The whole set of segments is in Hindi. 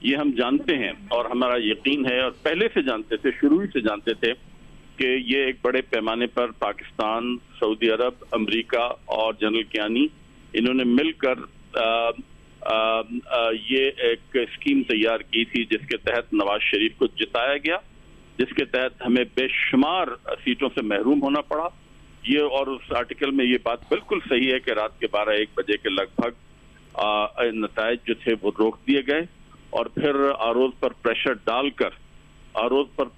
ये हम जानते हैं और हमारा यकीन है और पहले से जानते थे, शुरू ही से जानते थे कि ये एक बड़े पैमाने पर पाकिस्तान, सऊदी अरब, अमेरिका और जनरल कियानी इन्होंने मिलकर ये एक स्कीम तैयार की थी जिसके तहत नवाज शरीफ को जिताया गया, जिसके तहत हमें बेशुमार सीटों से महरूम होना पड़ा। ये और उस आर्टिकल में ये बात बिल्कुल सही है कि रात के 12-1 बजे के लगभग नतायज जो थे वो रोक दिए गए और फिर आरोज पर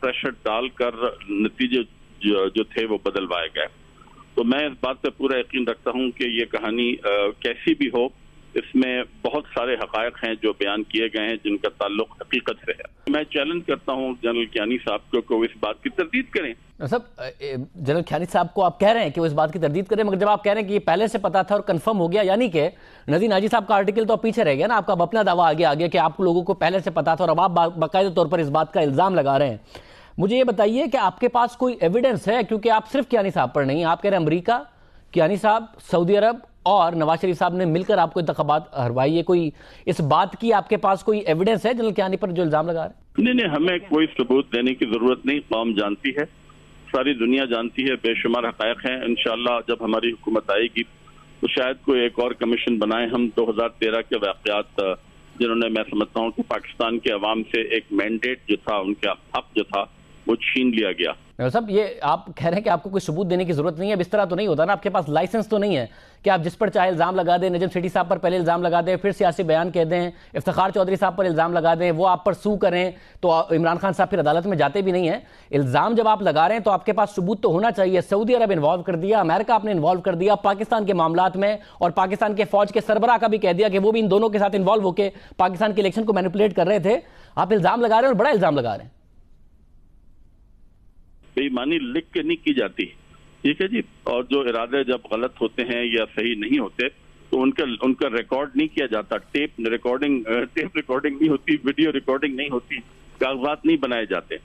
प्रेशर डालकर नतीजे जो थे वो बदलवाए गए। तो मैं इस बात पे पूरा यकीन रखता हूं कि ये कहानी कैसी भी हो, इसमें बहुत सारे हकायक हैं जो बयान किए गए हैं जिनका ताल्लुक हकीकत से है। मैं चैलेंज करता हूं जनरल कियानी साहब को कि वो इस बात की तरदीद करें। सब जनरल कियानी साहब को आप कह रहे हैं कि वो इस बात की तरदीद करें, मगर जब आप कह रहे हैं कि ये पहले से पता था और कंफर्म हो गया, यानी कि नज़ीर नाजी साहब का आर्टिकल तो पीछे रह गया ना, आपका अपना दावा आगे आ गया कि आप लोगों को पहले से पता था और अब आप बाकायदा तौर पर इस बात का इल्ज़ाम लगा रहे हैं। मुझे ये बताइए कि आपके पास कोई एविडेंस है, क्योंकि आप सिर्फ कियानी साहब पर नहीं, आप कह रहे हैं अमरीका, कियानी साहब, सऊदी अरब और नवाज शरीफ साहब ने मिलकर आपको इंतखाबात हरवाई। ये कोई इस बात की आपके पास कोई एविडेंस है जनरल कियानी पर जो इल्जाम लगा रहे हैं? नहीं, हमें कोई सबूत देने की जरूरत नहीं। कौम जानती है, सारी दुनिया जानती है, बेशुमार हकायक हैं। इंशाअल्लाह जब हमारी हुकूमत आएगी तो शायद कोई एक और कमीशन बनाए हम। 2013 के वाकयात जिन्होंने, मैं समझता हूँ कि पाकिस्तान के अवाम से एक मैंडेट जो था, उनका हक जो था वो छीन लिया गया। साहब ये आप कह रहे हैं कि आपको कोई सबूत देने की जरूरत नहीं है, अब इस तरह तो नहीं होता ना, आपके पास लाइसेंस तो नहीं है कि आप जिस पर चाहे इल्जाम लगा दें, नजम सेठी साहब पर पहले इल्जाम लगा दें, फिर सियासी बयान कह दें, इफ्तिखार चौधरी साहब पर इल्जाम लगा दें, वो आप पर सू करें तो इमरान खान साहब फिर अदालत में जाते भी नहीं है। इल्जाम जब आप लगा रहे हैं तो आपके पास सबूत तो होना चाहिए। सऊदी अरब इन्वॉल्व कर दिया, अमेरिका आपने इन्वॉल्व कर दिया पाकिस्तान के मामलात में, और पाकिस्तान के फौज के सरबराह का भी कह दिया कि वो भी इन दोनों के साथ इन्वॉल्व होकर पाकिस्तान के इलेक्शन को मैनिपुलेट कर रहे थे। आप इल्जाम लगा रहे हैं और बड़ा इल्जाम लगा रहे हैं। बेईमानी लिख के नहीं की जाती, ठीक है जी, और जो इरादे जब गलत होते हैं या सही नहीं होते तो उनका रिकॉर्ड नहीं किया जाता। टेप रिकॉर्डिंग नहीं होती, वीडियो रिकॉर्डिंग नहीं होती, कागजात नहीं बनाए जाते।